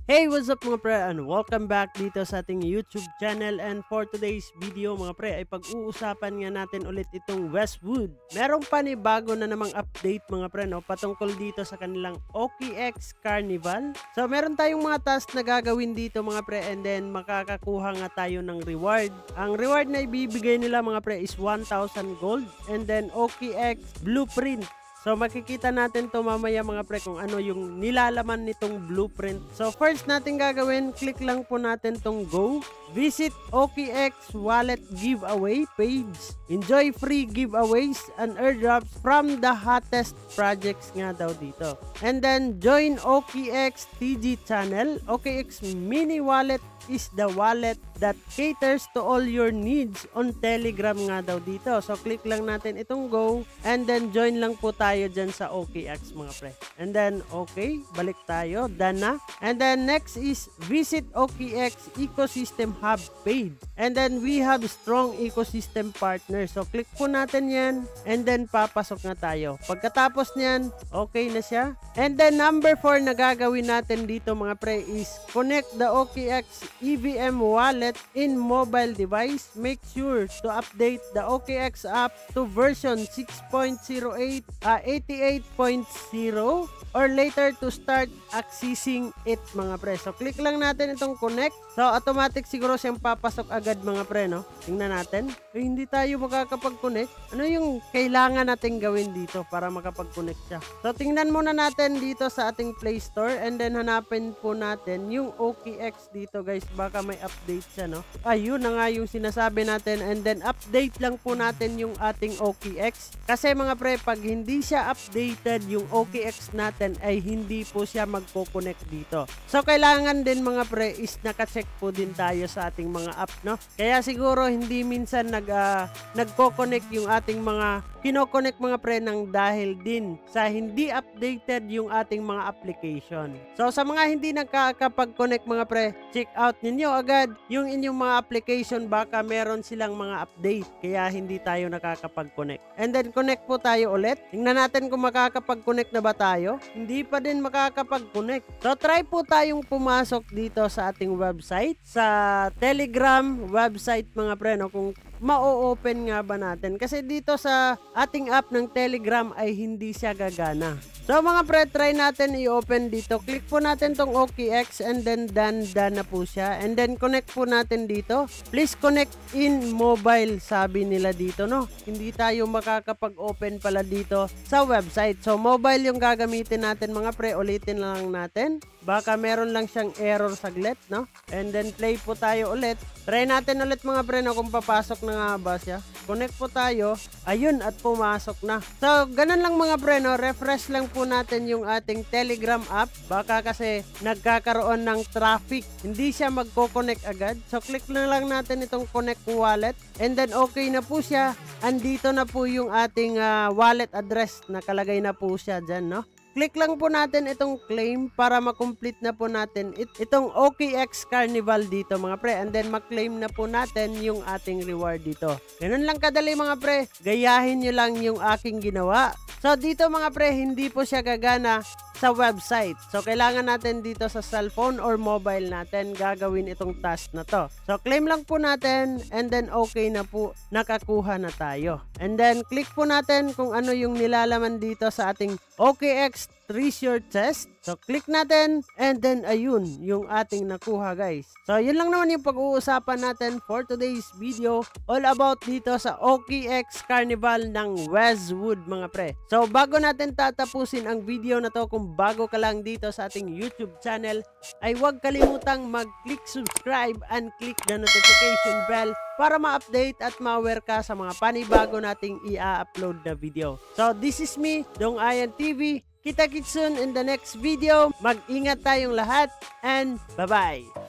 Hey, what's up mga pre, and welcome back dito sa ating YouTube channel. And for today's video mga pre ay pag-uusapan nga natin ulit itong Westwood. Merong panibago na namang update mga pre, no, patungkol dito sa kanilang OKX Carnival. So meron tayong mga task na gagawin dito mga pre, and then makakakuha nga tayo ng reward. Ang reward na ibibigay nila mga pre is 1,000 gold and then OKX blueprint. So makikita natin to mamaya mga pre kung ano yung nilalaman nitong blueprint. So first natin gagawin, click lang po natin tong go. Visit OKX wallet giveaway page. Enjoy free giveaways and airdrops from the hottest projects nga daw dito. And then join OKX TG channel. OKX mini wallet is the wallet that caters to all your needs on Telegram nga daw dito. So click lang natin itong go and then join lang po tayo dyan sa OKX mga pre. And then okay, balik tayo, done na. And then next is visit OKX ecosystem hub page. And then we have strong ecosystem partners. So click po natin yan and then papasok na tayo. Pagkatapos nyan, okay na siya. And then number 4 na gagawin natin dito mga pre is connect the OKX EVM wallet in mobile device. Make sure to update the OKX app to version 6.08, 88.0 or later to start accessing it mga pre. So click lang natin itong connect. So automatic siguro siyang papasok agad mga pre, no? Tingnan natin. Hindi tayo makakapag-connect. Ano yung kailangan natin gawin dito para makapag-connect siya? So tingnan muna natin dito sa ating Play Store and then hanapin po natin yung OKX dito guys. Baka may update siya, no? Ayun na nga yung sinasabi natin, and then update lang po natin yung ating OKX. Kasi mga pre, pag hindi siya updated yung OKX natin ay hindi po siya magko-connect dito. So kailangan din mga pre is naka-check po din tayo sa ating mga app, no? Kaya siguro hindi minsan nagko-connect yung ating mga kino-connect mga pre ng dahil din sa hindi updated yung ating mga application. So sa mga hindi nakakapag-connect mga pre, check out ninyo agad yung inyong mga application, baka meron silang mga update kaya hindi tayo nakakapag-connect. And then connect po tayo ulit. Tingnan natin kung makakapag-connect na ba tayo. Hindi pa din makakapag-connect. So try po tayong pumasok dito sa ating website, sa Telegram website mga pre, no, kung ma-open nga ba natin. Kasi dito sa ating app ng Telegram ay hindi siya gagana. So mga pre, try natin i-open dito. Click po natin tong OKX and then done na po siya. And then connect po natin dito. Please connect in mobile, sabi nila dito, no? Hindi tayo makakapag-open pala dito sa website. So mobile yung gagamitin natin mga pre. Ulitin lang natin. Baka meron lang siyang error saglit, no? And then play po tayo ulit. Try natin ulit mga pre, no, kung papasok na nga ba siya. Connect po tayo. Ayun, at pumasok na. So ganun lang mga pre, no? Refresh lang po natin yung ating Telegram app. Baka kasi nagkakaroon ng traffic, hindi siya magko-connect agad. So click na lang natin itong connect wallet and then okay na po siya. Andito na po yung ating wallet address, nakalagay na po siya dyan, no? Click lang po natin itong claim para makomplete na po natin itong OKX Carnival dito mga pre, and then maklaim na po natin yung ating reward dito. Ganun lang kadali mga pre, gayahin nyo lang yung aking ginawa. So dito mga pre, hindi po siya gagana sa website. So kailangan natin dito sa cellphone or mobile natin gagawin itong task na to. So claim lang po natin and then okay na po, nakakuha na tayo. And then click po natin kung ano yung nilalaman dito sa ating OKX treasure chest. So click natin and then ayun yung ating nakuha guys. So yun lang naman yung pag-uusapan natin for today's video, all about dito sa OKX Carnival ng Westwood mga pre. So bago natin tatapusin ang video na to, kung bago ka lang dito sa ating YouTube channel, ay huwag kalimutang mag-click subscribe and click the notification bell para ma-update at ma-aware ka sa mga panibago nating i-upload na video. So this is me, Dong Ayan TV. Kita-kits soon in the next video. Mag-ingat tayong lahat and bye-bye!